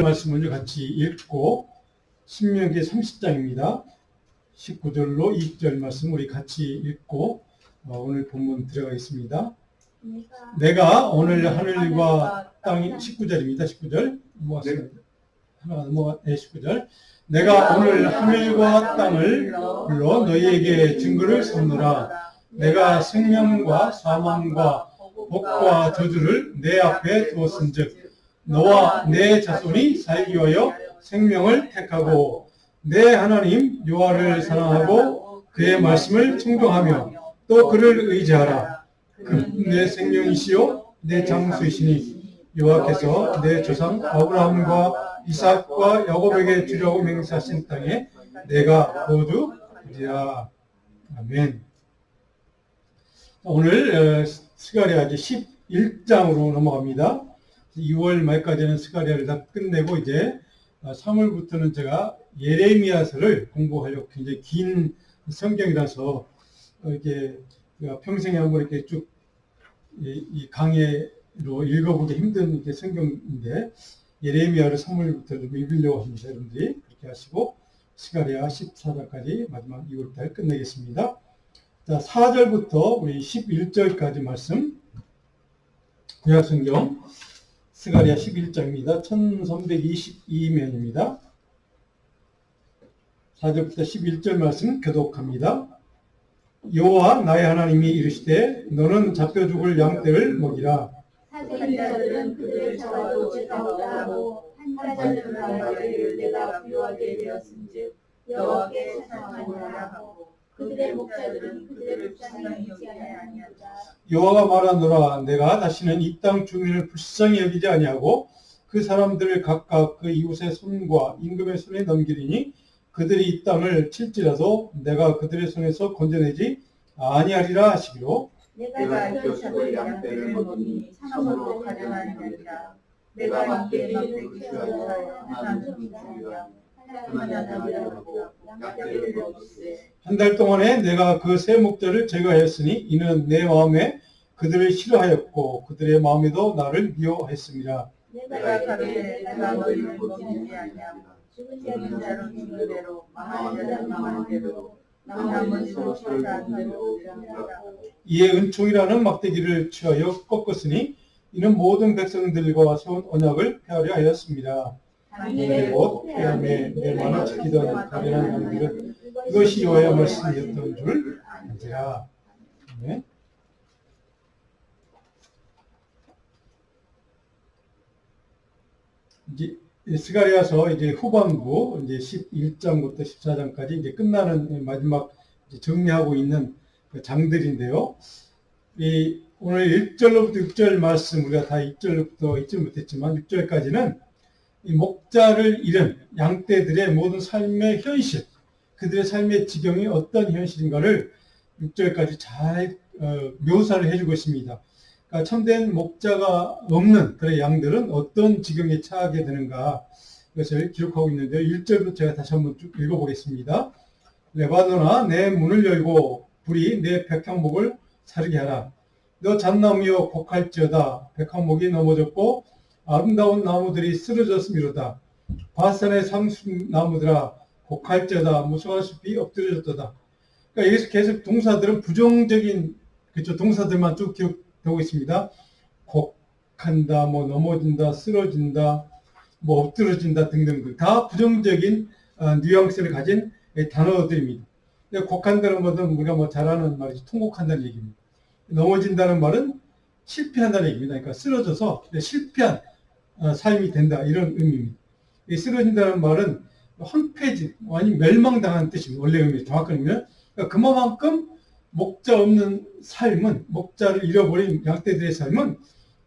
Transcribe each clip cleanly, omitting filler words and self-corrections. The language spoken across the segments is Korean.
말씀을 같이 읽고 신명기 30장입니다. 19절로 20절 말씀 우리 같이 읽고 오늘 본문 들어가겠습니다. 내가 오늘 하늘과 땅이 19절입니다. 19절 모았습니다. 하나 19절 내가 오늘 하늘과 땅을 불러 너희에게 증거를 삼노라. 내가 생명과 사망과 복과 저주를 내 앞에 두었은즉 너와 내 자손이 살기 위하여 생명을 택하고 내 하나님 여호와를 사랑하고 그의 말씀을 청종하며 또 그를 의지하라. 내 생명이시요 내 장수이시니 여호와께서 내 조상 아브라함과 이삭과 야곱에게 주려고 맹세하신 땅에 내가 거주하리라. 아멘. 오늘 스가랴 11장으로 넘어갑니다. 2월 말까지는 스가랴를 다 끝내고 이제 3월부터는 제가 예레미야서를 공부하려고 굉장히 긴 성경이라서 이게 평생에 한번 이렇게 쭉 이 강의로 읽어보기 힘든 이렇게 성경인데 예레미야를 3월부터 좀 읽으려고 합니다. 여러분들이 그렇게 하시고 스가랴 14장까지 마지막 2월달 끝내겠습니다. 자, 4절부터 우리 11절까지 말씀 구약성경 스가랴 11장입니다. 1322면입니다. 4절부터 11절 말씀 교독합니다. 여호와 나의 하나님이 이르시되 너는 잡혀 죽을 양떼를 먹이라. 사생자들은 그들을 잡아도 죄사없다 하고 한가자들은 한가지를 내가 부요하게 되었은즉 여호와께 사랑하노라 하고 그들의 목자들은 그들을 불쌍히 여기지 아니하니라. 여호와가 말하노라. 내가 다시는 이 땅 주민을 불쌍히 여기지 아니하고 그 사람들을 각각 그 이웃의 손과 임금의 손에 넘기리니 그들이 이 땅을 칠지라도 내가 그들의 손에서 건져내지 아니하리라 하시기로. 내가 기어잡을 양떼를 먹이니 참으로 가련하니라. 내가 함께 막대기 키워서 하나님이 주리라. 한 달 동안에 내가 그 세 목자를 제거하였으니 이는 내 마음에 그들을 싫어하였고 그들의 마음에도 나를 미워했습니다. 내가 가로되 내가 너희를 먹이지 아니하고 죽은 자는 죽은 대로 망하는 자는 망하는 대로 나머지도 살아난 대로 이에 은총이라는 막대기를 취하여 꺾었으니 이는 모든 백성들과 세운 언약을 폐하려 하였습니다. 곧 폐함에 멸망을 지키던 가련한 양들은 이것이 여호와의 말씀이었던 줄 알지라. 네. 이제 스가랴서 이제 후반부 이제 11장부터 14장까지 이제 끝나는 마지막 이제 정리하고 있는 그 장들인데요. 오늘 1절로부터 6절 말씀 우리가 다 2절부터 읽지 못했지만 6절까지는 이 목자를 잃은 양떼들의 모든 삶의 현실, 그들의 삶의 지경이 어떤 현실인가를 6절까지 잘 묘사를 해주고 있습니다. 그러니까 참된 목자가 없는 그런 양들은 어떤 지경에 처하게 되는가 이것을 기록하고 있는데요. 1절부터 제가 다시 한번 쭉 읽어보겠습니다. 레바논아 내 문을 열고 불이 내 백향목을 사르게 하라. 너 잣나무여 곡할지어다. 백향목이 넘어졌고 아름다운 나무들이 쓰러졌음이로다. 바산의 상수나무들아 곡할지어다. 무성한 숲이 엎드려졌도다. 그러니까 여기서 계속 동사들은 부정적인 그렇죠 동사들만 쭉 기록되고 있습니다. 곡한다, 뭐 넘어진다, 쓰러진다, 뭐 엎드러진다 등등 다 부정적인 뉘앙스를 가진 단어들입니다. 곡한다는 것은 우리가 뭐 잘 아는 말이죠. 통곡한다는 얘기입니다. 넘어진다는 말은 실패한다는 얘기입니다. 그러니까 쓰러져서 실패한 삶이 된다 이런 의미입니다. 쓰러진다는 말은 황폐진, 아니 멸망당한 뜻입니다. 원래 의미, 정확한 의미는 그러니까 그만큼 목자 없는 삶은 목자를 잃어버린 양떼들의 삶은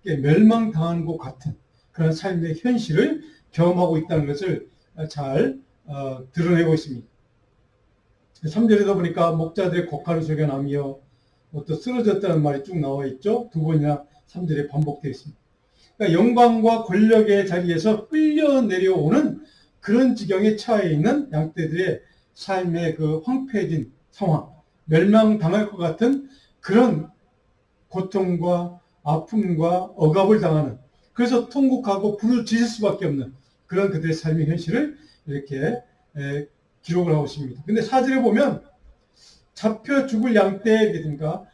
멸망당한 것 같은 그런 삶의 현실을 경험하고 있다는 것을 잘 드러내고 있습니다. 3절에도 보니까 목자들의 곡하는 소리가 나며 또 쓰러졌다는 말이 쭉 나와 있죠. 두 번이나 3절에 반복되어 있습니다. 그러니까 영광과 권력의 자리에서 끌려 내려오는 그런 지경에 처해 있는 양떼들의 삶의 그 황폐해진 상황, 멸망당할 것 같은 그런 고통과 아픔과 억압을 당하는, 그래서 통곡하고 부르짖을 수밖에 없는 그런 그들의 삶의 현실을 이렇게 기록을 하고 있습니다. 근데 4절에 보면 잡혀 죽을 양떼니까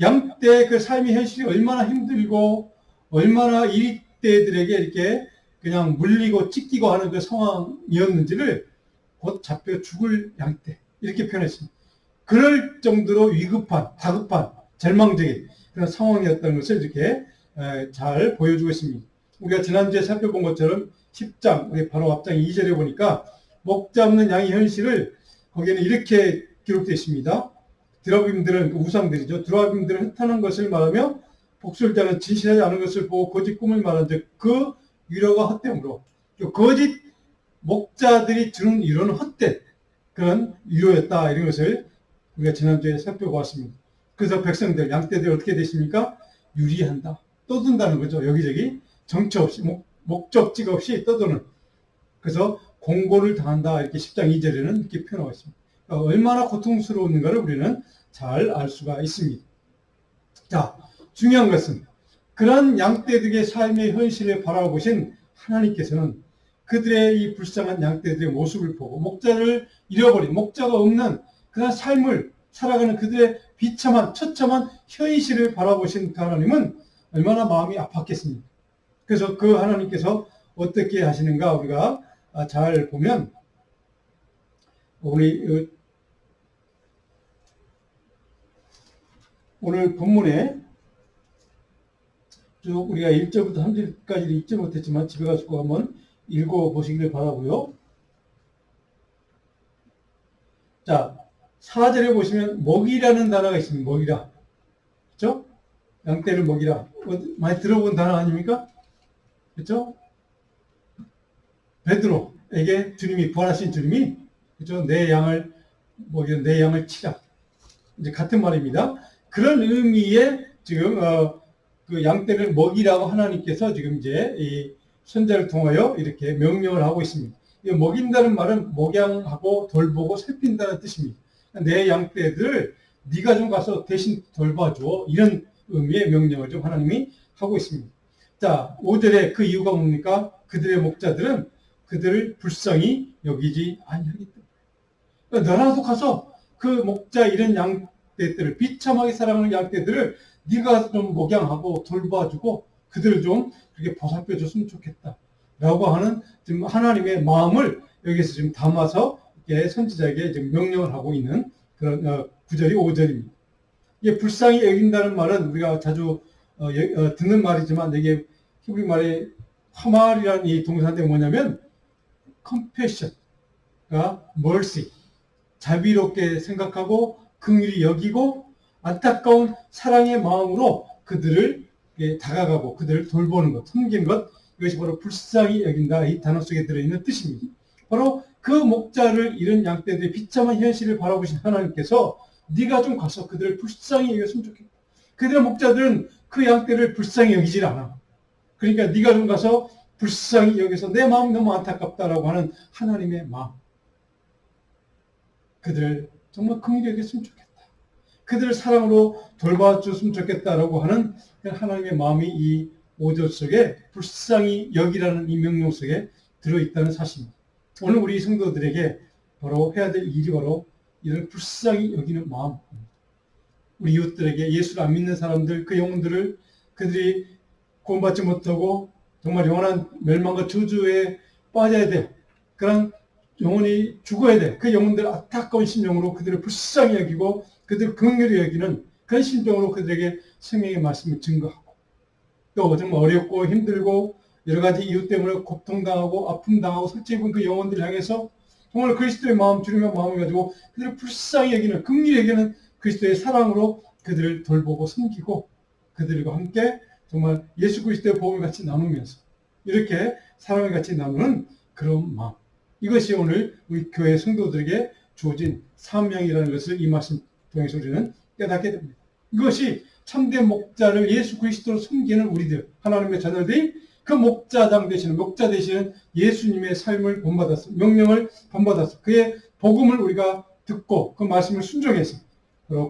양떼의 그 삶의 현실이 얼마나 힘들고 얼마나 이리떼들에게 이렇게 그냥 물리고 찢기고 하는 그 상황이었는지를 곧 잡혀 죽을 양떼 이렇게 표현했습니다. 그럴 정도로 위급한, 다급한, 절망적인 그런 상황이었다는 것을 이렇게 잘 보여주고 있습니다. 우리가 지난주에 살펴본 것처럼 10장, 우리 바로 앞장 2절에 보니까 목 잡는 양의 현실을 거기에는 이렇게 기록되어 있습니다. 드라빔들은 그 우상들이죠. 드라빔들은 흩하는 것을 말하며 복술자는 진실하지 않은 것을 보고 거짓 꿈을 말한즉 그 위로가 헛됨으로 거짓 목자들이 주는 위로는 헛된 그런 위로였다. 이런 것을 우리가 지난주에 살펴보았습니다. 그래서 백성들, 양떼들 어떻게 되십니까? 유리한다. 떠든다는 거죠. 여기저기 정처 없이, 목적지가 없이 떠도는. 그래서 공고를 당한다. 이렇게 10장 2절에는 이렇게 표현하고 있습니다. 그러니까 얼마나 고통스러운가를 우리는 잘 알 수가 있습니다. 자, 중요한 것은 그런 양떼들의 삶의 현실을 바라보신 하나님께서는 그들의 이 불쌍한 양떼들의 모습을 보고 목자를 잃어버린, 목자가 없는 그런 삶을 살아가는 그들의 비참한, 처참한 현실을 바라보신 그 하나님은 얼마나 마음이 아팠겠습니까? 그래서 그 하나님께서 어떻게 하시는가 우리가 잘 보면 우리 오늘 본문에 쭉 우리가 1절부터 3절까지 읽지 못했지만 집에 가서 꼭 한번 읽어보시기를 바라고요. 자, 4절에 보시면 먹이라는 단어가 있습니다. 먹이라. 그렇죠? 양떼를 먹이라. 많이 들어본 단어 아닙니까? 그렇죠? 베드로에게 주님이, 부활하신 주님이, 그렇죠? 내 양을 먹이라, 내 양을 치라. 이제 같은 말입니다. 그런 의미의 지금 그 양떼를 먹이라고 하나님께서 지금 이제 이 선자를 통하여 이렇게 명령을 하고 있습니다. 이 먹인다는 말은 목양하고 돌보고 살핀다는 뜻입니다. 내 양떼들 네가 좀 가서 대신 돌봐줘. 이런 의미의 명령을 좀 하나님이 하고 있습니다. 자, 5절에 그 이유가 뭡니까? 그들의 목자들은 그들을 불쌍히 여기지 아니하기 때문에. 그러니까 너라도 가서 그 목자 이런 양떼들을 비참하게 살아가는 양떼들을 네가 좀 목양하고 돌봐주고 그들을 좀 그렇게 보살펴줬으면 좋겠다. 라고 하는 지금 하나님의 마음을 여기서 지금 담아서 이렇게 선지자에게 지금 명령을 하고 있는 그런 9절이 5절입니다. 이게 불쌍히 여긴다는 말은 우리가 자주 듣는 말이지만 이게 히브리 말에 하말이라는 이 동사인데 뭐냐면 compassion, 그러니까 mercy, 자비롭게 생각하고 긍휼히 여기고 안타까운 사랑의 마음으로 그들을 다가가고 그들을 돌보는 것, 섬기는 것, 이것이 바로 불쌍히 여긴다. 이 단어 속에 들어있는 뜻입니다. 바로 그 목자를 잃은 양떼들의 비참한 현실을 바라보신 하나님께서 네가 좀 가서 그들을 불쌍히 여겼으면 좋겠다. 그들의 목자들은 그 양떼를 불쌍히 여기질 않아. 그러니까 네가 좀 가서 불쌍히 여기서 내 마음이 너무 안타깝다라고 하는 하나님의 마음. 그들을 정말 긍휼히 여겼으면 좋겠다. 그들을 사랑으로 돌봐줬으면 좋겠다라고 하는 하나님의 마음이 이 5절 속에 불쌍히 여기라는 이 명령 속에 들어있다는 사실입니다. 오늘 우리 성도들에게 바로 해야 될 일이 바로 이런 불쌍히 여기는 마음. 우리 이웃들에게 예수를 안 믿는 사람들, 그 영혼들을 그들이 구원받지 못하고 정말 영원한 멸망과 저주에 빠져야 돼. 그런 영혼이 죽어야 돼. 그 영혼들 안타까운 심령으로 그들을 불쌍히 여기고 그들을 긍휼히 여기는 그런 심정으로 그들에게 성령의 말씀을 증거하고 또 정말 어렵고 힘들고 여러 가지 이유 때문에 고통당하고 아픔당하고 설치 입은 그 영혼들을 향해서 정말 그리스도의 마음, 주님의 마음을 가지고 그들을 불쌍히 여기는, 긍휼히 여기는 그리스도의 사랑으로 그들을 돌보고 섬기고 그들과 함께 정말 예수 그리스도의 복음을 같이 나누면서 이렇게 사랑을 같이 나누는 그런 마음. 이것이 오늘 우리 교회 성도들에게 주어진 사명이라는 것을 이 말씀 통해서 우리는 깨닫게 됩니다. 이것이 참된 목자를 예수 그리스도로 섬기는 우리들, 하나님의 자녀들이 그 목자장 되시는, 목자 되시는 예수님의 삶을 본받았어, 명령을 본받았어. 그의 복음을 우리가 듣고 그 말씀을 순종해서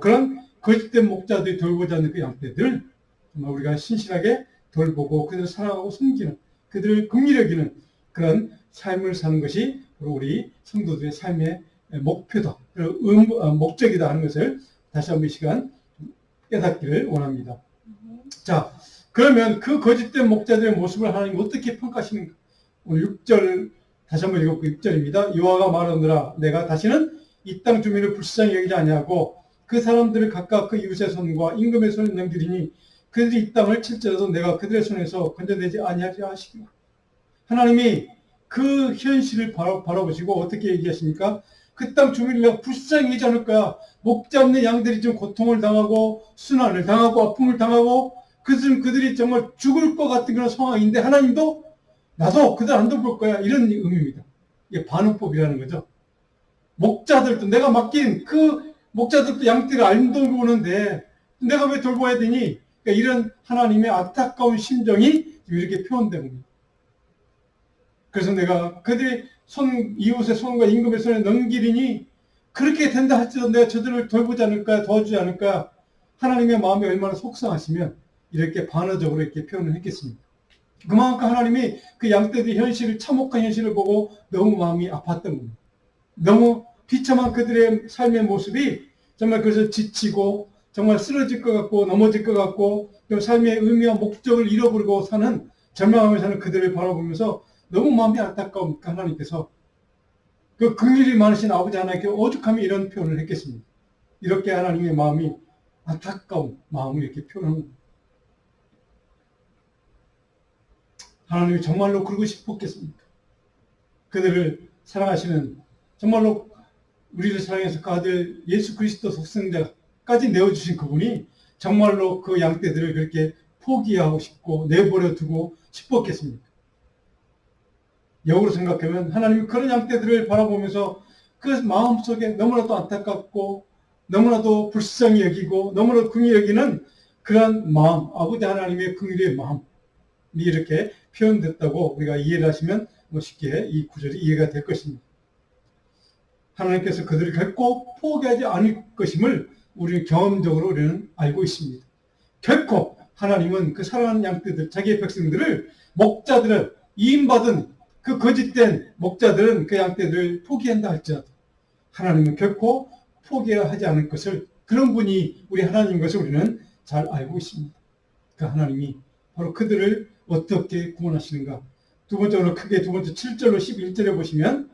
그런 거짓된 목자들이 돌보지 않는 그 양떼들 정말 우리가 신실하게 돌보고 그들을 사랑하고 섬기는, 그들을 긍휼히 여기는 그런 삶을 사는 것이 우리 성도들의 삶의 목표다, 목적이다 하는 것을 다시 한번 이 시간 깨닫기를 원합니다. 자, 그러면 그 거짓된 목자들의 모습을 하나님 어떻게 평가하시는가? 오늘 6절 다시 한번 읽어볼게요. 6절입니다. 여호와가 말하느라 내가 다시는 이 땅 주민을 불쌍히 여기지 아니하고 그 사람들을 각각 그 이웃의 손과 임금의 손에 넘기리니 그들이 이 땅을 칠지라도 내가 그들의 손에서 건져내지 아니하리 하시기로. 하나님이 그 현실을 바라보시고 어떻게 얘기하십니까? 그 땅 주민을 내가 불쌍히 여기지 않을 거야. 목자 없는 양들이 좀 고통을 당하고 순환을 당하고 아픔을 당하고 그들이 정말 죽을 것 같은 그런 상황인데 하나님도 나도 그들 안 돌볼 거야. 이런 의미입니다. 이게 반응법이라는 거죠. 목자들도 내가 맡긴 그 목자들도 양떼를 안 돌보는데 내가 왜 돌봐야 되니? 그러니까 이런 하나님의 안타까운 심정이 이렇게 표현된 겁니다. 그래서 내가 그들의 이웃의 손과 임금의 손에 넘기리니 그렇게 된다 할지라도 내가 저들을 돌보지 않을까, 도와주지 않을까. 하나님의 마음이 얼마나 속상하시면 이렇게 반어적으로 이렇게 표현을 했겠습니다. 그만큼 하나님이 그 양떼들의 현실을, 참혹한 현실을 보고 너무 마음이 아팠던 겁니다. 너무 비참한 그들의 삶의 모습이 정말 그래서 지치고 정말 쓰러질 것 같고 넘어질 것 같고 삶의 의미와 목적을 잃어버리고 사는 절망하며 사는 그들을 바라보면서 너무 마음이 안타까우니까 하나님께서 그 긍휼이 많으신 아버지 하나님께 오죽하면 이런 표현을 했겠습니까? 이렇게 하나님의 마음이 안타까운 마음을 이렇게 표현한 겁니다. 하나님이 정말로 그러고 싶었겠습니까? 그들을 사랑하시는 정말로 우리를 사랑해서 그 아들 예수 그리스도 독생자까지 내어주신 그분이 정말로 그 양떼들을 그렇게 포기하고 싶고 내버려 두고 싶었겠습니까? 역으로 생각하면 하나님이 그런 양떼들을 바라보면서 그 마음속에 너무나도 안타깝고 너무나도 불쌍히 여기고 너무나도 긍휼히 여기는 그런 마음, 아버지 하나님의 긍휼의 마음이 이렇게 표현됐다고 우리가 이해를 하시면 쉽게 이 구절이 이해가 될 것입니다. 하나님께서 그들을 결코 포기하지 않을 것임을 우리는 경험적으로 우리는 알고 있습니다. 결코 하나님은 그 사랑하는 양떼들, 자기의 백성들을, 목자들을, 이임받은 그 거짓된 목자들은 그 양떼들을 포기한다 할지라도 하나님은 결코 포기하지 않을 것을, 그런 분이 우리 하나님인 것을 우리는 잘 알고 있습니다. 그 하나님이 바로 그들을 어떻게 구원하시는가. 두 번째로 크게 두 번째 7절로 11절에 보시면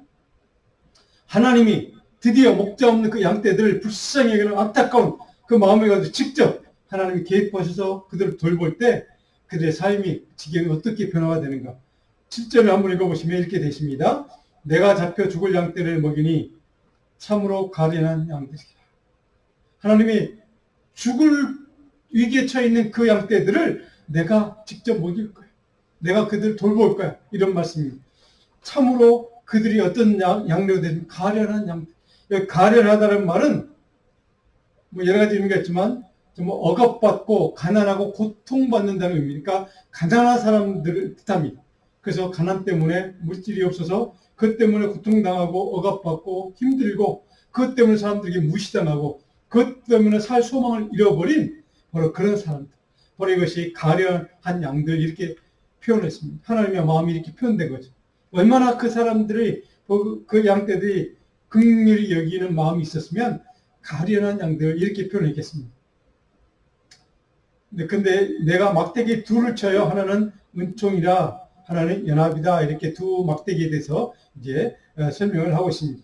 하나님이 드디어 목자 없는 그 양떼들을 불쌍히 여기는 안타까운 그 마음을 가지고 직접 하나님이 개입하셔서 그들을 돌볼 때 그들의 삶이 지경이 어떻게 변화가 되는가. 7절을 한번 읽어보시면 이렇게 되십니다. 내가 잡혀 죽을 양떼를 먹이니 참으로 가련한 양들이라. 하나님이 죽을 위기에 처해 있는 그 양떼들을 내가 직접 먹일 거야. 내가 그들을 돌볼 거야. 이런 말씀입니다. 참으로 그들이 어떤 양료가 되면 가련한 양들. 여기 가련하다는 말은 여러 가지 의미가 있지만 좀 억압받고 가난하고 고통받는다는 의미니까 가난한 사람들을 뜻합니다. 그래서 가난 때문에 물질이 없어서 그것 때문에 고통당하고 억압받고 힘들고 그것 때문에 사람들에게 무시당하고 그것 때문에 살 소망을 잃어버린 바로 그런 사람들. 바로 이것이 가련한 양들 이렇게 표현했습니다. 하나님의 마음이 이렇게 표현된 거죠. 얼마나 그 사람들이 그 양떼들이 긍휼히 여기는 마음이 있었으면 가련한 양들 이렇게 표현했겠습니다. 근데 내가 막대기 둘을 쳐요. 하나는 은총이라 하나는 연합이다. 이렇게 두 막대기에 대해서 이제 설명을 하고 있습니다.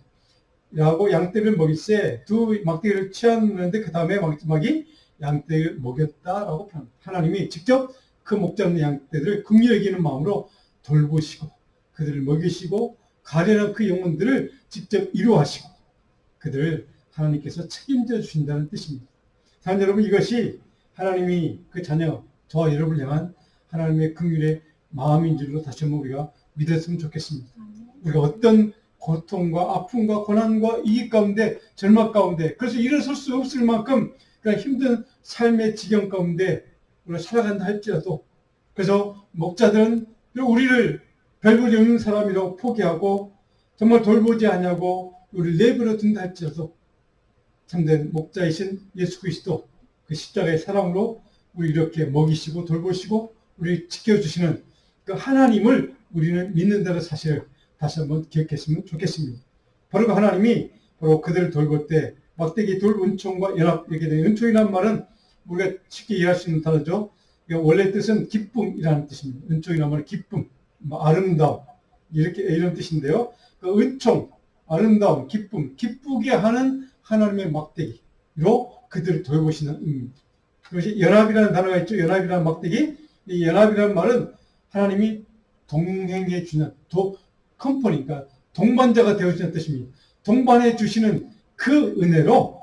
라고 양떼를 먹일세 두 막대기를 치었는데 그 다음에 마지막이 양떼를 먹였다라고 표현합니다. 하나님이 직접 그 목자 없는 양떼들을 긍휼히 여기는 마음으로 돌보시고 그들을 먹이시고 가련한 그 영혼들을 직접 이루하시고 그들을 하나님께서 책임져 주신다는 뜻입니다. 사랑하는 여러분, 이것이 하나님이 그 자녀, 저와 여러분을 향한 하나님의 긍휼의 마음인 줄로 다시 한번 우리가 믿었으면 좋겠습니다. 우리가 어떤 고통과 아픔과 고난과 이익 가운데, 절망 가운데, 그래서 일어설 수 없을 만큼 그런 힘든 삶의 지경 가운데 우리가 살아간다 할지라도, 그래서 목자들은 우리를 별볼이 없는 사람이라고 포기하고 정말 돌보지 않냐고 우리를 내버려 둔다 할지라도 참된 목자이신 예수 그리스도 그 십자가의 사랑으로 우리 이렇게 먹이시고 돌보시고 우리 지켜주시는 그 하나님을 우리는 믿는다는 사실을 다시 한번 기억했으면 좋겠습니다. 바로 그 하나님이 바로 그들을 돌볼 때 막대기 돌 은총과 연합, 이렇게 되는 은총이라는 말은 우리가 쉽게 이해할 수 있는 단어죠. 원래 뜻은 기쁨이라는 뜻입니다. 은총이라는 말은 기쁨, 아름다움, 이런 뜻인데요. 그 은총, 아름다움, 기쁨, 기쁘게 하는 하나님의 막대기로 그들을 돌보시는 의미입니다. 그것이 연합이라는 단어가 있죠. 연합이라는 막대기. 이 연합이라는 말은 하나님이 동행해 주는 컴퍼니, 그러니까 동반자가 되어주는 뜻입니다. 동반해 주시는 그 은혜로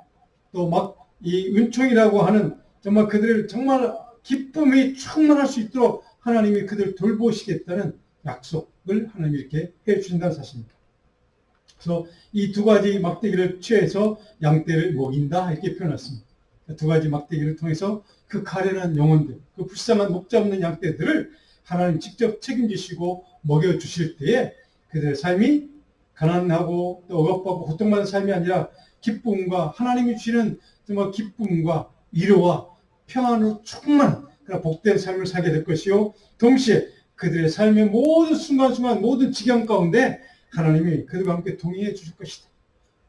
또 막 이 은총이라고 하는 정말 그들을 정말 기쁨이 충만할 수 있도록 하나님이 그들을 돌보시겠다는 약속을 하나님이 이렇게 해 주신다는 사실입니다. 그래서 이 두 가지 막대기를 취해서 양떼를 먹인다 이렇게 표현했습니다. 두 가지 막대기를 통해서 그 가련한 영혼들, 그 불쌍한 목자 없는 양떼들을 하나님 직접 책임지시고 먹여주실 때에 그들의 삶이 가난하고 또 억압하고 고통받는 삶이 아니라 기쁨과 하나님이 주시는 정말 기쁨과 위로와 평안으로 충만한 그런 복된 삶을 살게 될 것이요. 동시에 그들의 삶의 모든 순간순간 모든 지경 가운데 하나님이 그들과 함께 동행해 주실 것이다.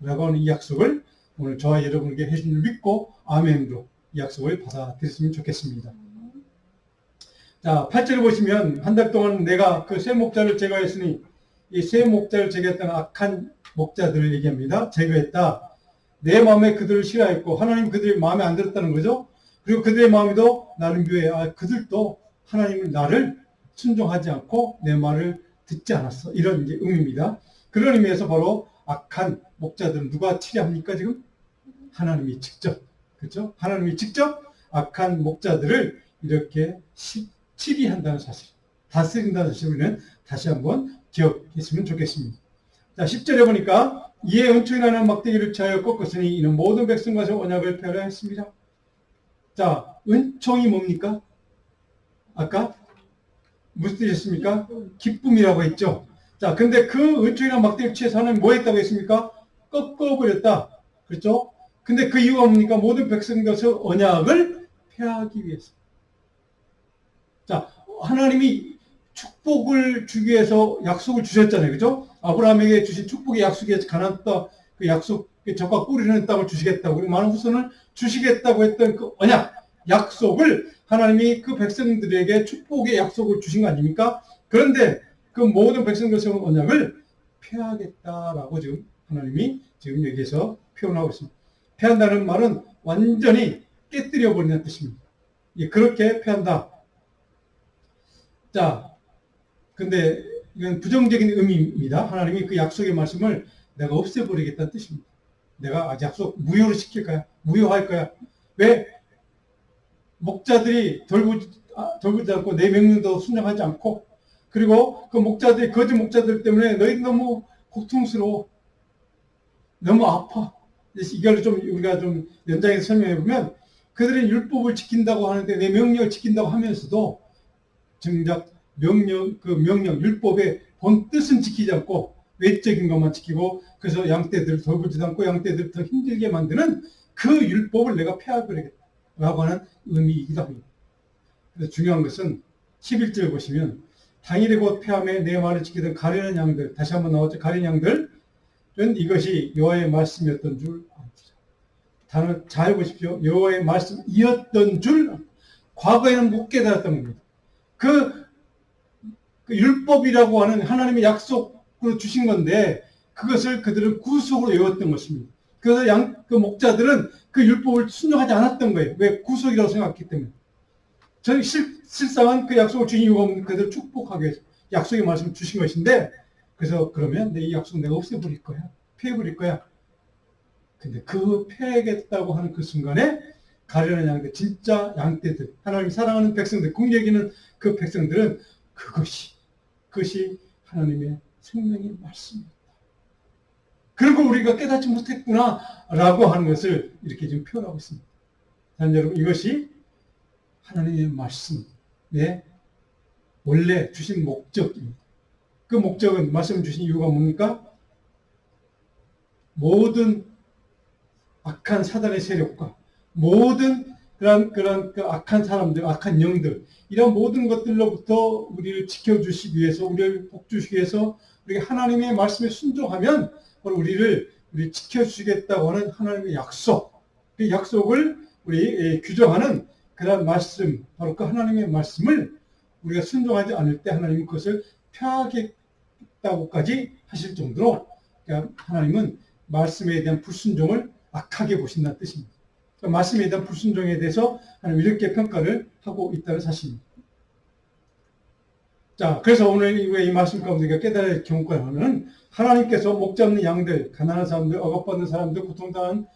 라고 하는 이 약속을 오늘 저와 여러분에게 해준 줄 믿고 아멘으로 이 약속을 받아들였으면 좋겠습니다. 자, 8절을 보시면 한 달 동안 내가 그 새 목자를 제거했으니 이 새 목자를 제거했던 악한 목자들을 얘기합니다. 제거했다. 내 마음에 그들을 싫어했고 하나님 그들이 마음에 안 들었다는 거죠. 그리고 그들의 마음에도 나를 미워해. 그들도 하나님은 나를 순종하지 않고 내 말을 듣지 않았어. 이런 이제 의미입니다. 그런 의미에서 바로 악한 목자들은 누가 치리합니까 지금? 하나님이 직접, 그렇죠? 하나님이 직접 악한 목자들을 이렇게 치리한다는 사실, 다스린다는 사실을 우리는 다시 한번 기억했으면 좋겠습니다. 자, 10절에 보니까 이에 은총이라는 막대기를 취하여 꺾었으니 이는 모든 백성과의 언약을 폐하려 했습니다. 자, 은총이 뭡니까? 아까 무슨 뜻이었습니까? 기쁨이라고 했죠. 자, 근데 그 은총이라는 막대기를 취해서 하나님 뭐 했다고 했습니까? 꺾어버렸다. 그렇죠? 근데 그 이유가 뭡니까? 모든 백성과의 언약을 폐하기 위해서. 자, 하나님이 축복을 주기 위해서 약속을 주셨잖아요. 그죠? 아브라함에게 주신 축복의 약속에 가나안 땅, 그 약속, 적과 꿀이 흐르는 땅을 주시겠다고, 그리고 많은 후손을 주시겠다고 했던 그 언약, 약속을 하나님이 그 백성들에게 축복의 약속을 주신 거 아닙니까? 그런데 그 모든 백성들 세운 언약을 폐하겠다라고 지금 하나님이 지금 여기에서 표현하고 있습니다. 폐한다는 말은 완전히 깨뜨려 버리는 뜻입니다. 그렇게 폐한다. 자, 근데 이건 부정적인 의미입니다. 하나님이 그 약속의 말씀을 내가 없애버리겠다는 뜻입니다. 내가 약속 무효로 시킬 거야. 무효할 거야. 왜? 목자들이 돌보지 않고 내 명령도 순종하지 않고, 그리고 그 목자들이 거짓 목자들 때문에 너희들 너무 고통스러워. 너무 아파. 이걸 좀 우리가 좀 연장해서 설명해 보면 그들은 율법을 지킨다고 하는데 내 명령을 지킨다고 하면서도 정작 명령, 율법의 본 뜻은 지키지 않고 외적인 것만 지키고 그래서 양떼들을 돌보지도 않고 양떼들을 더 힘들게 만드는 그 율법을 내가 폐하버리겠다라고 하는 의미이기도 합니다. 그래서 중요한 것은 11절 보시면 당일에 곧 폐함에 내 말을 지키던 가련한 양들, 다시 한번 나왔죠. 가련한 양들은 이것이 여호와의 말씀이었던 줄 압니다. 단어 잘 보십시오. 여호와의 말씀이었던 줄, 과거에는 못 깨달았던 겁니다. 그 율법이라고 하는 하나님의 약속으로 주신 건데 그것을 그들은 구속으로 외웠던 것입니다. 그래서 그 목자들은 그 율법을 순종하지 않았던 거예요. 왜? 구속이라고 생각했기 때문에. 저는 실상은 그 약속을 주신 이유가 없는 그들을 축복하기 위해서 약속의 말씀을 주신 것인데, 그래서 그러면 내 이 약속 내가 없애버릴 거야. 폐해버릴 거야. 근데 그 폐하겠다고 하는 그 순간에 가련한 양들, 진짜 양떼들, 하나님 사랑하는 백성들, 궁여기는 그 백성들은 그것이 하나님의 생명의 말씀입니다. 그리고 우리가 깨닫지 못했구나 라고 하는 것을 이렇게 지금 표현하고 있습니다. 여러분, 이것이 하나님의 말씀의 원래 주신 목적입니다. 그 목적은, 말씀을 주신 이유가 뭡니까? 모든 악한 사단의 세력과 모든 그런 그 악한 사람들, 악한 영들, 이런 모든 것들로부터 우리를 지켜주시기 위해서, 우리를 복주시기 위해서, 우리가 하나님의 말씀에 순종하면 바로 우리를 지켜주시겠다고 하는 하나님의 약속, 그 약속을 우리 규정하는 그런 말씀, 바로 그 하나님의 말씀을 우리가 순종하지 않을 때 하나님은 그것을 폐하겠다고까지 하실 정도로, 그러니까 하나님은 말씀에 대한 불순종을 악하게 보신다는 뜻입니다. 그러니까 말씀에 대한 불순종에 대해서 하나님 이렇게 평가를 하고 있다는 사실입니다. 자, 그래서 오늘 이 말씀 가운데 우리가 깨달아야 할 경고는 하나님께서 목 잡는 양들, 가난한 사람들, 억압받는 사람들, 고통당하는,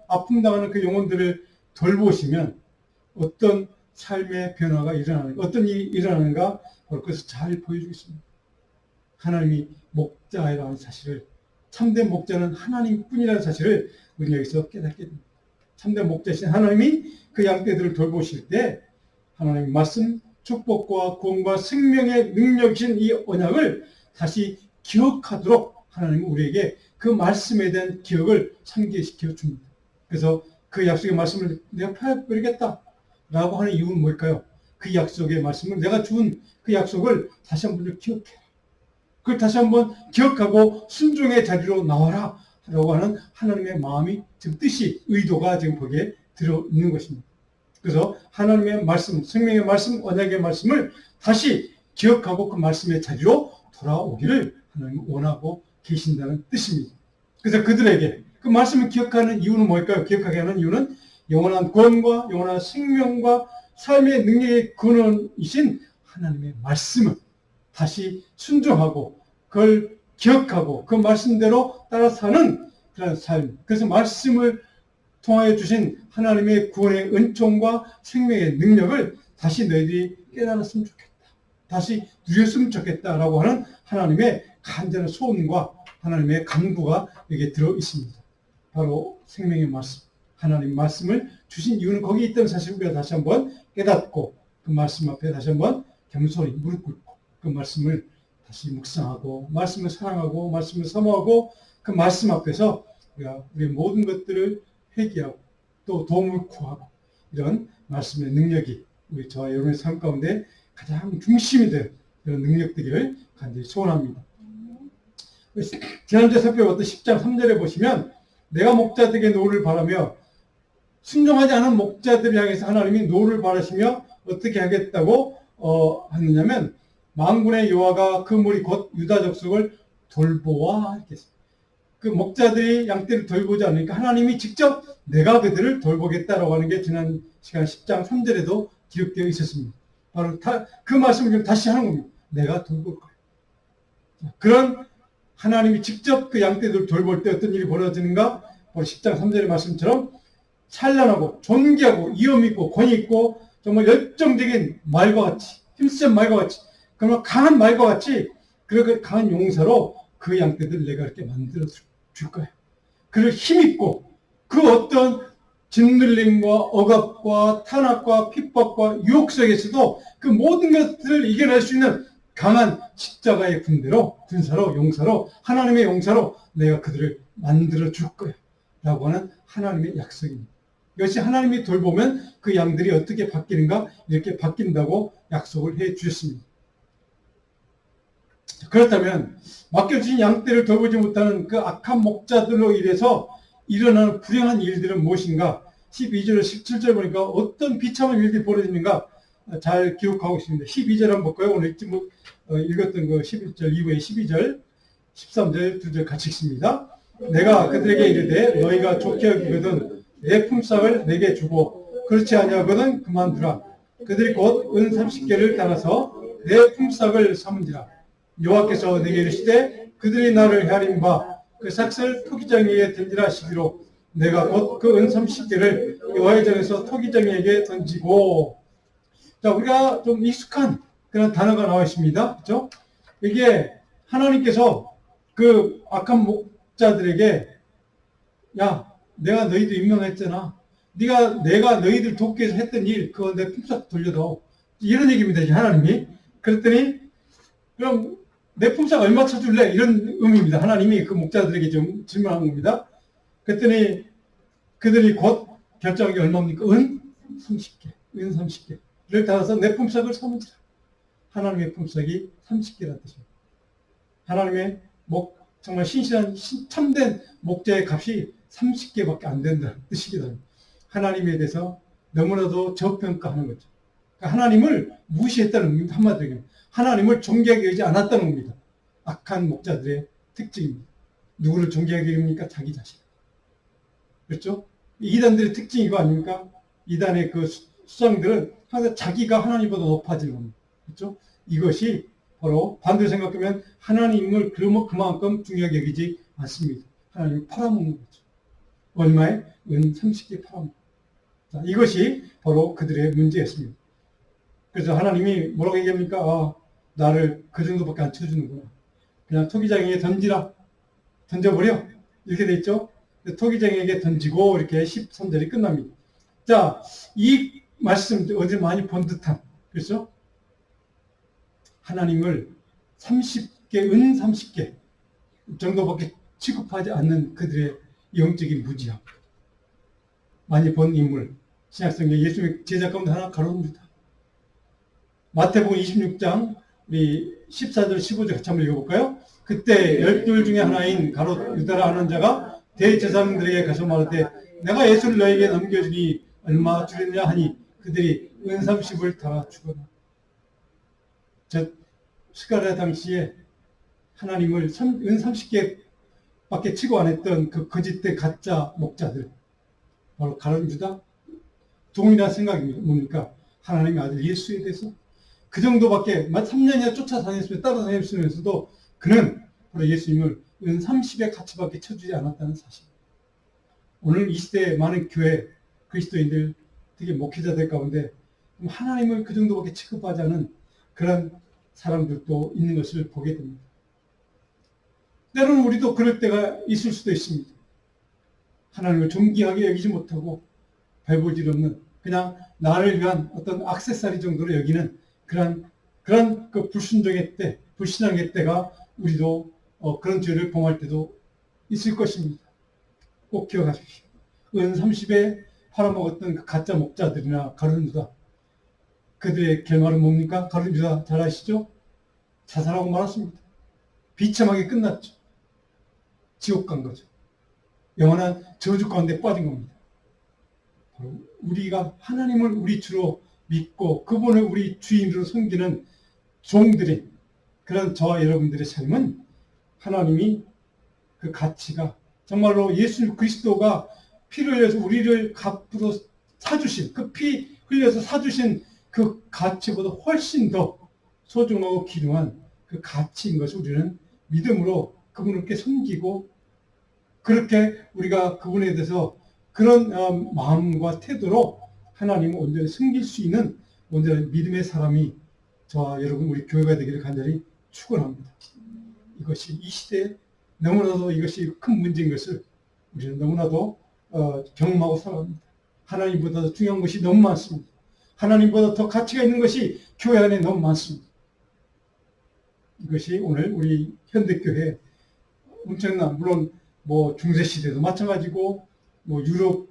아픔당하는 그 영혼들을 돌보시면 어떤 삶의 변화가 일어나는가, 어떤 일이 일어나는가, 그것을 잘 보여주겠습니다. 하나님이 목자라는 사실을, 참된 목자는 하나님뿐이라는 사실을 우리는 여기서 깨닫게 됩니다. 참된 목자신 하나님이 그 양떼들을 돌보실 때 하나님의 말씀, 축복과 구원과 생명의 능력이신 이 언약을 다시 기억하도록 하나님은 우리에게 그 말씀에 대한 기억을 상기시켜 줍니다. 그래서 그 약속의 말씀을 내가 펴버리겠다 라고 하는 이유는 뭘까요? 그 약속의 말씀을, 내가 준 그 약속을 다시 한번 기억해라. 그걸 다시 한번 기억하고 순종의 자리로 나와라 라고 하는 하나님의 마음이, 지금 뜻이, 의도가 지금 거기에 들어있는 것입니다. 그래서 하나님의 말씀, 생명의 말씀, 언약의 말씀을 다시 기억하고 그 말씀의 자리로 돌아오기를 하나님은 원하고 계신다는 뜻입니다. 그래서 그들에게 그 말씀을 기억하는 이유는 뭘까요? 기억하게 하는 이유는 영원한 구원과 영원한 생명과 삶의 능력의 근원이신 하나님의 말씀을 다시 순종하고 그걸 기억하고 그 말씀대로 따라 사는 그런 삶. 그래서 말씀을 통하여 주신 하나님의 구원의 은총과 생명의 능력을 다시 너희들이 깨달았으면 좋겠다. 다시 누렸으면 좋겠다라고 하는 하나님의 간절한 소원과 하나님의 간구가 여기에 들어 있습니다. 바로 생명의 말씀, 하나님 말씀을 주신 이유는 거기에 있다는 사실을 우리가 다시 한번 깨닫고 그 말씀 앞에 다시 한번 겸손히 무릎 꿇고 그 말씀을 다시 묵상하고 말씀을 사랑하고 말씀을 사모하고 그 말씀 앞에서 우리가 우리의 모든 것들을 회개하고 또 도움을 구하고 이런 말씀의 능력이 우리 저와 여러분의 삶 가운데 가장 중심이 될 그런 능력되기를 간절히 소원합니다. 지난주에 살펴봤던 10장 3절에 보시면 내가 목자들에게 노를 바라며 순종하지 않은 목자들을 향해서 하나님이 노를 바라시며 어떻게 하겠다고 하느냐면 만군의 여호와가 그 무리 곧 유다 족속을 돌보아 하겠습니다. 그 목자들이 양떼를 돌보지 않으니까 하나님이 직접 내가 그들을 돌보겠다라고 하는 게 지난 시간 10장 3절에도 기록되어 있었습니다. 바로 그 말씀을 좀 다시 하는 겁니다. 내가 돌볼 거예요. 그런 하나님이 직접 그 양떼들을 돌볼 때 어떤 일이 벌어지는가? 바로 10장 3절의 말씀처럼 찬란하고 존귀하고 위엄 있고 권위 있고 정말 열정적인 말과 같이 힘센 말과 같이 정말 강한 말과 같이 그렇게 강한 용사로 그 양떼들 내가 이렇게 만들어 줄 거예요. 그를 힘있고 그 어떤 짓눌림과 억압과 탄압과 핍박과 유혹 속에서도 그 모든 것들을 이겨낼 수 있는 강한 십자가의 군사로 용사로 하나님의 용사로 내가 그들을 만들어 줄 거야 라고 하는 하나님의 약속입니다. 이것이 하나님이 돌보면 그 양들이 어떻게 바뀌는가? 이렇게 바뀐다고 약속을 해 주셨습니다. 그렇다면 맡겨주신 양떼를 돌보지 못하는 그 악한 목자들로 인해서 일어나는 불행한 일들은 무엇인가? 12절, 17절 보니까 어떤 비참한 일들이 벌어지는가 잘 기록하고 있습니다. 12절 한번 볼까요? 오늘 읽었던 그 11절 이후에 12절, 13절, 2절 같이 읽습니다. 내가 그들에게 이르되 너희가 좋게 여기거든 내 품삯을 내게 주고 그렇지 아니하거든 그만두라. 그들이 곧 은 30개를 따라서 내 품삯을 삼은지라. 여호와께서 내게 이르시되 그들이 나를 헤아린 바 그 삭슬 토기장이에 던지라 하시기로 내가 곧 그 은 30개를 여호와의 전에서 토기장이에게 던지고. 자, 우리가 좀 익숙한 그런 단어가 나와 있습니다. 그렇죠? 이게 하나님께서 그 악한 목자들에게 야, 내가 너희들 임명했잖아. 내가 너희들 돕기 위해서 했던 일 그거 내 품삯 돌려줘. 이런 얘기입니다. 하나님이. 그랬더니 그럼 내 품삯 얼마 쳐줄래? 이런 의미입니다. 하나님이 그 목자들에게 좀 질문한 겁니다. 그랬더니 그들이 곧 결정한 게 얼마입니까? 은 30개, 은 30개를 따라서 내 품삯을 삼으시라. 하나님의 품삯이 30개라는 뜻입니다. 하나님의 정말 신실한 참된 목자의 값이 30개밖에 안 된다는 뜻이기도 합니다. 하나님에 대해서 너무나도 저평가하는 거죠. 그러니까 하나님을 무시했다는 겁니다. 한마디로 얘기하면 하나님을 존귀하게 여기지 않았다는 겁니다. 악한 목자들의 특징입니다. 누구를 존귀하게 여깁니까? 자기 자신. 그렇죠? 이단들의 특징이 이거 아닙니까? 이단의 그 수장들은 항상 자기가 하나님보다 높아지는 겁니다. 그렇죠? 이것이 바로 반대로 생각하면 하나님을 그만큼 중요하게 여기지 않습니다. 하나님을 팔아먹는 거죠. 얼마에? 은 30개 팔아먹는. 자, 이것이 바로 그들의 문제였습니다. 그래서 하나님이 뭐라고 얘기합니까? 아, 나를 그 정도밖에 안 쳐주는구나. 그냥 토기장에게 던지라. 던져버려. 이렇게 돼 있죠? 토기장에게 던지고 이렇게 13절이 끝납니다. 자, 이 말씀 어제 많이 본 듯한, 그렇죠? 하나님을 30개, 은 30개 정도밖에 취급하지 않는 그들의 영적인 무지함. 많이 본 인물. 신약성경 예수님의 제자 가운데 하나 가로입니다. 마태복음 26장 우리 14절 15절 같이 한번 읽어볼까요? 그때 12 중에 하나인 가롯 유다라 하는 자가 대제사장들에게 가서 말하되 내가 예수를 너에게 넘겨주니 얼마 주겠냐 하니 그들이 은 30을 달아 주거라. 스가랴 당시에 하나님을 은 30개밖에 치고 안 했던 그 거짓된 가짜 목자들, 바로 가룟 유다, 동일한 생각입니다. 뭡니까? 하나님의 아들 예수에 대해서 그 정도밖에 3년이나 쫓아다녔으면 따라다녔으면서도 그는 바로 예수님을 은 30의 가치밖에 쳐주지 않았다는 사실. 오늘 이 시대의 많은 교회 그리스도인들, 특히 목회자들 가운데 하나님을 그 정도밖에 취급하지 않은 그런 사람들도 있는 것을 보게 됩니다. 때로는 우리도 그럴 때가 있을 수도 있습니다. 하나님을 존귀하게 여기지 못하고 발볼질 없는 그냥 나를 위한 어떤 액세서리 정도로 여기는 그런 그 불순종의 때, 불신앙의 때가 우리도 그런 죄를 범할 때도 있을 것입니다. 꼭 기억하십시오. 은 30에 팔아먹었던 그 가짜 목자들이나 가룟 유다, 그들의 결말은 뭡니까? 가룟 유다 잘 아시죠? 자살하고 말았습니다. 비참하게 끝났죠. 지옥 간 거죠. 영원한 저주 가운데 빠진 겁니다. 바로 우리가 하나님을 우리 주로 믿고 그분을 우리 주인으로 섬기는 종들인 그런 저와 여러분들의 삶은 하나님이 그 가치가 정말로 예수 그리스도가 피를 흘려서 우리를 값으로 사주신, 그 피 흘려서 사주신 그 가치보다 훨씬 더 소중하고 귀중한 그 가치인 것을 우리는 믿음으로 그분께 섬기고, 그렇게 우리가 그분에 대해서 그런 마음과 태도로 하나님을 온전히 섬길 수 있는 온전한 믿음의 사람이 저와 여러분 우리 교회가 되기를 간절히 축원합니다. 이것이 이 시대에 너무나도 이것이 큰 문제인 것을 우리는 너무나도 경험하고 살아갑니다. 하나님보다 더 중요한 것이 너무 많습니다. 하나님보다 더 가치가 있는 것이 교회 안에 너무 많습니다. 이것이 오늘 우리 현대교회 엄청난, 물론 뭐 중세시대도 마찬가지고 뭐 유럽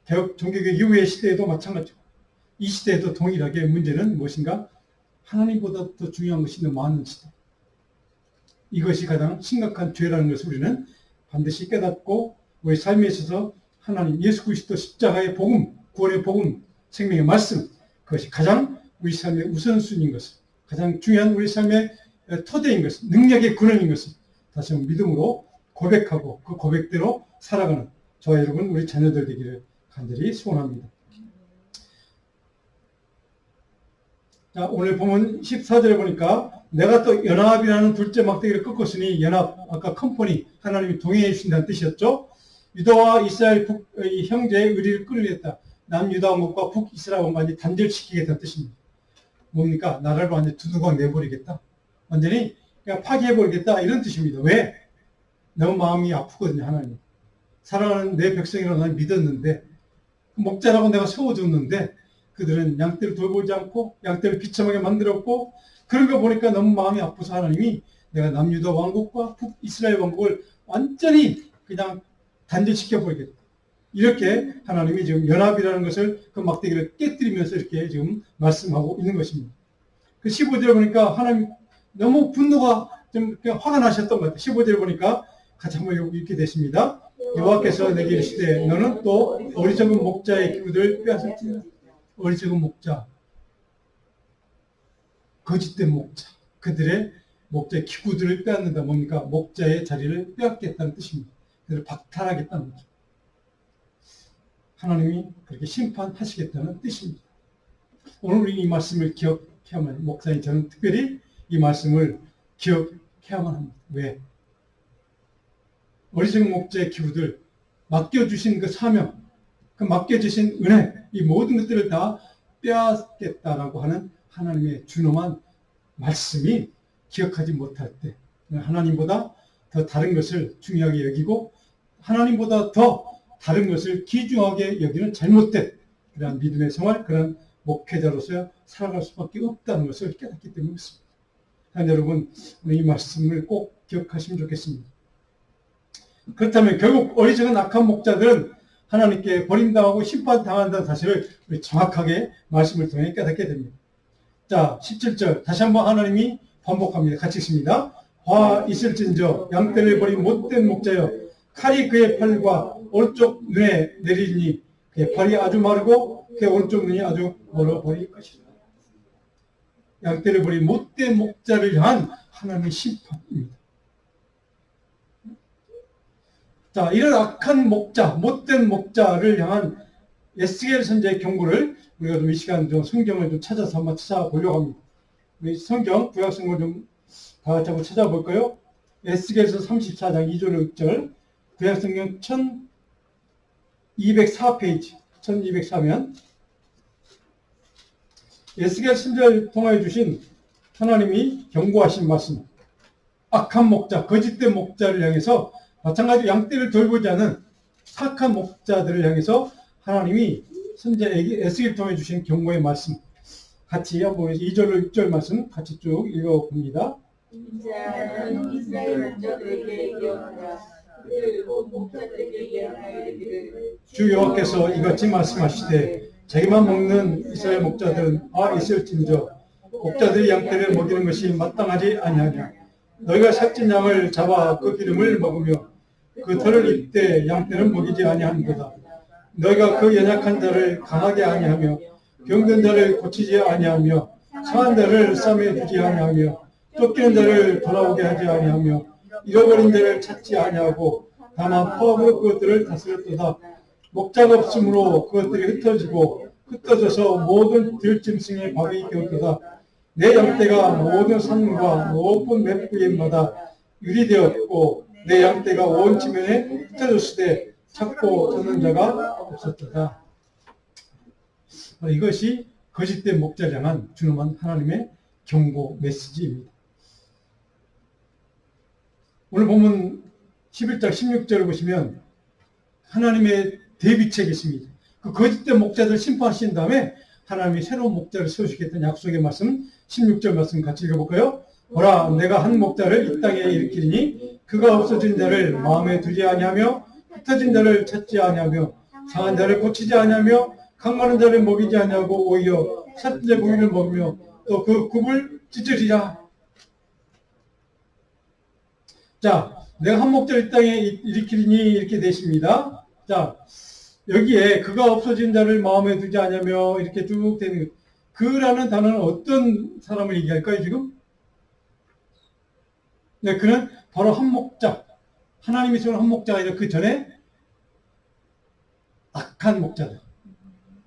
개혁 종교개혁 이후의 시대에도 마찬가지고 이 시대에도 동일하게 문제는 무엇인가? 하나님보다 더 중요한 것이 너무 많은 시대. 이것이 가장 심각한 죄라는 것을 우리는 반드시 깨닫고 우리 삶에 있어서 하나님 예수 그리스도 십자가의 복음, 구원의 복음, 생명의 말씀, 그것이 가장 우리 삶의 우선순위인 것을, 가장 중요한 우리 삶의 토대인 것을, 능력의 근원인 것을 다시 한번 믿음으로 고백하고 그 고백대로 살아가는 저와 여러분 우리 자녀들 되기를 간절히 소원합니다. 자, 오늘 보면 14절에 보니까 내가 또 연합이라는 둘째 막대기를 꺾었으니, 연합, 아까 컴퍼니, 하나님이 동행해 주신다는 뜻이었죠. 유다와 이스라엘 형제의 의리를 끌어냈다. 남유다 왕국과 북이스라엘 왕국을 단절시키겠다는 뜻입니다. 뭡니까? 나라를 완전히 두둑하게 내버리겠다. 완전히 그냥 파괴해버리겠다. 이런 뜻입니다. 왜? 너무 마음이 아프거든요, 하나님. 사랑하는 내 백성이라고 나는 믿었는데, 목자라고 내가 세워줬는데, 그들은 양떼를 돌보지 않고, 양떼를 비참하게 만들었고, 그런 거 보니까 너무 마음이 아파서 하나님이 내가 남유다 왕국과 북이스라엘 왕국을 완전히 그냥 단절시켜버리겠다. 이렇게 하나님이 지금 연합이라는 것을 그 막대기를 깨뜨리면서 이렇게 지금 말씀하고 있는 것입니다. 그 15절에 보니까 하나님 너무 분노가 좀 화가 나셨던 것 같아요. 15절에 보니까 같이 한번 읽게 됐습니다. 여호와께서 내게 이르시되 너는 또 어리석은 목자의 기구들을 빼앗았지라. 어리석은 목자, 거짓된 목자, 그들의 목자의 기구들을 빼앗는다. 뭡니까? 목자의 자리를 빼앗겠다는 뜻입니다. 그들을 박탈하겠다는 거죠. 하나님이 그렇게 심판하시겠다는 뜻입니다. 오늘 우리 이 말씀을 기억해야만, 목사님 저는 특별히 이 말씀을 기억해야만 합니다. 왜? 어리석은 목자의 기구들, 맡겨주신 그 사명, 그 맡겨주신 은혜, 이 모든 것들을 다 빼앗겠다라고 하는 하나님의 준엄한 말씀이 기억하지 못할 때 하나님보다 더 다른 것을 중요하게 여기고 하나님보다 더 다른 것을 귀중하게 여기는 잘못된 그런 믿음의 생활, 그런 목회자로서 살아갈 수밖에 없다는 것을 깨닫기 때문에 그렇습니다. 여러분, 이 말씀을 꼭 기억하시면 좋겠습니다. 그렇다면 결국 어리석은 악한 목자들은 하나님께 버림당하고 심판당한다는 사실을 우리 정확하게 말씀을 통해 깨닫게 됩니다. 자, 17절 다시 한번 하나님이 반복합니다. 같이 읽습니다. 화 있을진저 양떼를 버린 못된 목자여 칼이 그의 팔과 오른쪽 눈에 내리니 그의 팔이 아주 마르고 그의 오른쪽 눈이 아주 멀어버릴 것이다. 양떼를 버린 못된 목자를 향한 하나님의 심판입니다. 자, 이런 악한 목자, 못된 목자를 향한 에스겔 선지자의 경고를 우리가 좀 이 시간 좀 성경을 좀 찾아서 한번 찾아보려고 합니다. 우리 성경, 구약성경을 좀 다 같이 한번 찾아볼까요? 에스겔서 34장 2절 6절, 구약성경 1204페이지, 1204면 에스겔 선지자를 통하여 주신 하나님이 경고하신 말씀, 악한 목자, 거짓된 목자를 향해서 마찬가지로 양떼를 돌보지 않은 착한 목자들을 향해서 하나님이 선지자에게 에스겔을 통해 주신 경고의 말씀 같이 한번 2절로 6절 말씀 같이 쭉 읽어봅니다. 인자는 이스라엘 목자들에게 예언하라. 그들 곧 목자들에게 예언하기를 주 여호와께서 이같이 말씀하시되 자기만 먹는 이스라엘 목자들은 있을진저 목자들이 양떼를 먹이는 것이 마땅하지 아니하냐. 너희가 살찐 양을 잡아 그 기름을 먹으며 그 털을 입되 양떼는 먹이지 아니하는도다. 너희가 그 연약한 자를 강하게 아니하며 병든 자를 고치지 아니하며 상한 자를 싸매 주지 아니하며 쫓기는 자를 돌아오게 하지 아니하며 잃어버린 자를 찾지 아니하고 다만 포함으로 그것들을 다스렸도다. 목자가 없으므로 그것들이 흩어져서 모든 들짐승의 밥이 되었도다. 내 양떼가 모든 산과 높은 맷부임마다 유리되었고 내 양떼가 온 지면에 흩어졌을 때 찾고 찾는 자가 없었도다. 이것이 거짓된 목자를 향한 준엄한 하나님의 경고 메시지입니다. 오늘 보면 11장 16절을 보시면 하나님의 대비책이 있습니다. 그 거짓된 목자들 심판하신 다음에 하나님이 새로운 목자를 세우시겠다는 약속의 말씀 16절 말씀 같이 읽어볼까요? 보라 내가 한 목자를 이 땅에 일으키리니 그가 없어진 자를 마음에 두지 아니하며 흩어진 자를 찾지 아니하며 상한 자를 고치지 아니하며 강건한 자를 먹이지 아니하고 오히려 삭은 자의 고기를 먹으며 또 그 굽을 찢으리라. 자, 내가 한 목자를 이 땅에 일으키리니 이렇게 되십니다. 자, 여기에 그가 없어진 자를 마음에 두지 않으며 이렇게 쭉 되는 것. 그라는 단어는 어떤 사람을 얘기할까요, 지금? 네, 그는 바로 한 목자. 하나님이 세운 한 목자가 아니라 그 전에 악한 목자들.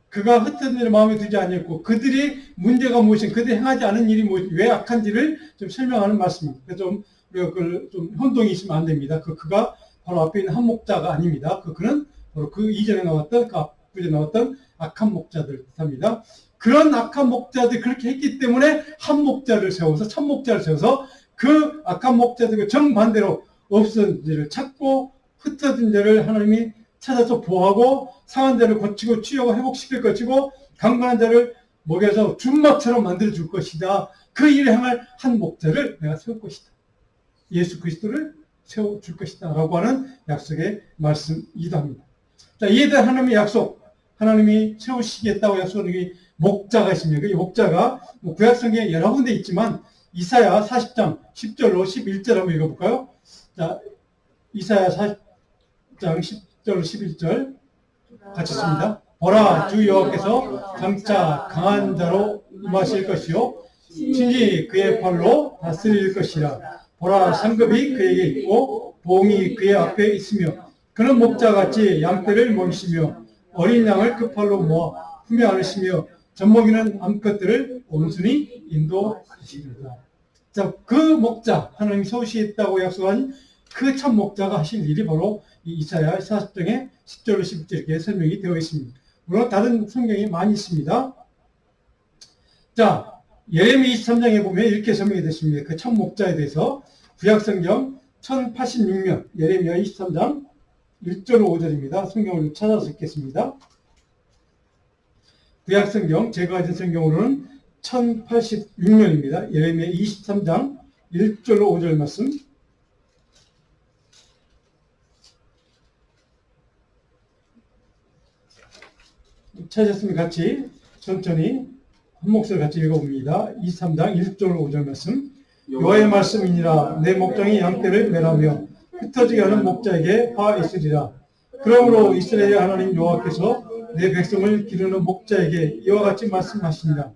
그가 흩어진 자를 마음에 두지 않았고, 그들이 문제가 무엇인지, 그들이 행하지 않은 일이 무엇인지, 왜 악한지를 좀 설명하는 말씀입니다. 그래서 좀, 우리가 그걸 좀 혼동이 있으면 안 됩니다. 그가 바로 앞에 있는 한 목자가 아닙니다. 그는 바로 그 이전에 나왔던, 그 앞부에 나왔던 악한 목자들 뜻합니다. 그런 악한 목자들이 그렇게 했기 때문에 한 목자를 세워서, 천 목자를 세워서 그 악한 목자들과 정반대로 없어진 자를 찾고 흩어진 자를 하나님이 찾아서 보호하고 상한 자를 고치고 치유하고 회복시킬 것이고 강건한 자를 먹여서 준막처럼 만들어줄 것이다. 그 일을 행할 한 목자를 내가 세울 것이다. 예수 그리스도를 세워줄 것이다. 라고 하는 약속의 말씀이기도 합니다. 자, 이에 대한 하나님의 약속, 하나님이 세우시겠다고 약속하는 게 목자가 있습니다. 이 목자가 뭐 구약성경에 여러 군데 있지만 이사야 40장 10절로 11절 한번 읽어볼까요? 자, 이사야 40장 10절로 11절 같이 씁니다. 보라, 주 여호와께서 장차 강한 자로 임하실 것이요 친히 그의 팔로 다스릴 것이라. 보라, 상급이 그에게 있고 봉이 그의 앞에 있으며 그는 목자같이 양떼를 모이시며 어린 양을 그 팔로 모아 품에 안으시며 젖먹이는 암컷들을 온순히 인도하시리라. 자, 그 목자, 하나님이 세우시겠다고 약속한 그 참 목자가 하실 일이 바로 이 이사야 40장에 10절로 11절 이렇게 설명이 되어 있습니다. 물론 다른 성경이 많이 있습니다. 자, 예레미야 23장에 보면 이렇게 설명이 됐습니다. 그 참 목자에 대해서 구약성경 1086면 예레미야 23장 1절로 5절입니다. 성경을 찾아서 읽겠습니다. 구약성경 제가 가진 성경으로는 1086년입니다. 예레미야 23장 1절로 5절 말씀. 찾았으면 같이 천천히 한 목소리 같이 읽어봅니다. 23장 1절 5절 말씀. 여호와의 말씀이니라. 내 목장이 양떼를 매라며 흩어지게 하는 목자에게 화 있으리라. 그러므로 이스라엘 하나님 여호와께서 내 백성을 기르는 목자에게 이와 같이 말씀하시니라.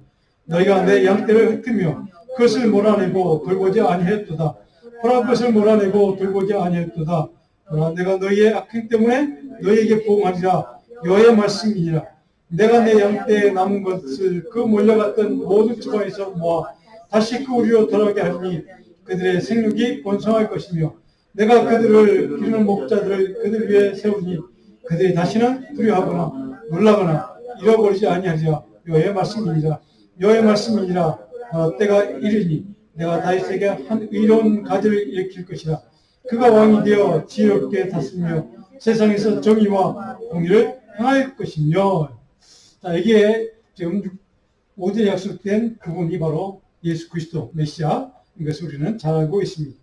너희가 내 양떼를 흩으며 그것을 몰아내고 돌보지 아니하였도다. 보라, 그것을 몰아내고 돌보지 아니하였도다. 보라, 내가 너희의 악행 때문에 너희에게 보응하리라. 여호와의 말씀이니라. 내가 내 양떼에 남은 것을 그 몰려갔던 모든 지방에서 모아 다시 그 우리로 돌아오게 하니 그들의 생육이 번성할 것이며 내가 그들을 기르는 목자들을 그들 위에 세우니 그들이 다시는 두려워하거나 놀라거나 잃어버리지 아니하리라. 여호와의 말씀이니라. 여호와의 말씀이니라. 때가 이르니 내가 다윗에게 한 의로운 가지를 일으킬 것이라. 그가 왕이 되어 지혜롭게 다스리며 세상에서 정의와 공의를 행할 것이며. 자, 이게 지금 5절에 약속된 그분이 바로 예수 그리스도 메시아인 것을 우리는 잘 알고 있습니다.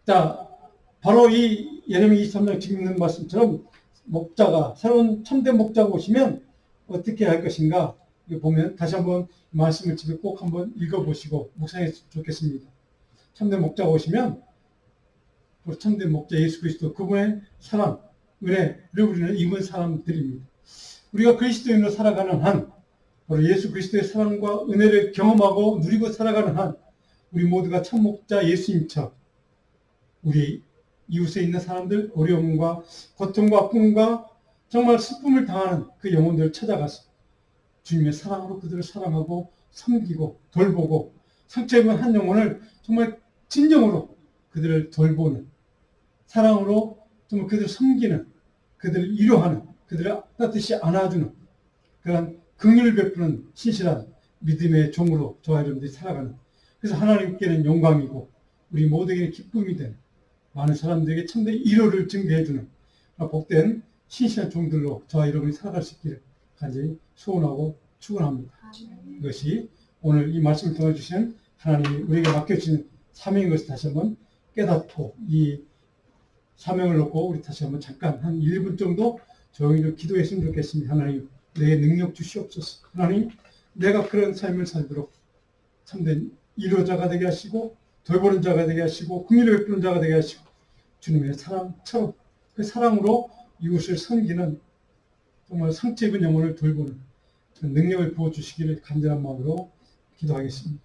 자, 바로 이 예레미야 23장 지금 있는 말씀처럼 목자가, 새로운 참된 목자가 오시면 어떻게 할 것인가, 이거 보면 다시 한번 말씀을 집에 꼭 한번 읽어보시고 묵상했으면 좋겠습니다. 참된 목자가 오시면 그 참된 목자 예수 그리스도, 그분의 사랑, 은혜를 우리는 입은 사람들입니다. 우리가 그리스도인으로 살아가는 한, 바로 예수 그리스도의 사랑과 은혜를 경험하고 누리고 살아가는 한, 우리 모두가 참 목자 예수님처럼 우리 이웃에 있는 사람들, 어려움과 고통과 아픔과 정말 슬픔을 당하는 그 영혼들을 찾아가서 주님의 사랑으로 그들을 사랑하고 섬기고 돌보고 상처 입은 한 영혼을 정말 진정으로 그들을 돌보는, 사랑으로 정말 그들을 섬기는, 그들을 위로하는, 그들을 따뜻이 안아주는 그런 긍휼을 베푸는 신실한 믿음의 종으로 저와 여러분들이 살아가는, 그래서 하나님께는 영광이고 우리 모두에게 기쁨이 되는, 많은 사람들에게 참된 위로를 증거해주는 복된 신실한 종들로 저와 여러분이 살아갈 수 있기를 간절히 소원하고 축원합니다. 이것이 오늘 이 말씀을 통해 주신 하나님이 우리에게 맡겨주신 사명인 것을 다시 한번 깨닫고 이 사명을 놓고 우리 다시 한번 잠깐 한 1분 정도 조용히 좀 기도했으면 좋겠습니다. 하나님, 내 능력 주시옵소서. 하나님, 내가 그런 삶을 살도록 참된 이로자가 되게 하시고 돌보는 자가 되게 하시고 긍휼을 베푸는 자가 되게 하시고 주님의 사랑처럼 그 사랑으로 이웃을 섬기는 정말 상처 입은 영혼을 돌보는 그 능력을 부어주시기를 간절한 마음으로 기도하겠습니다.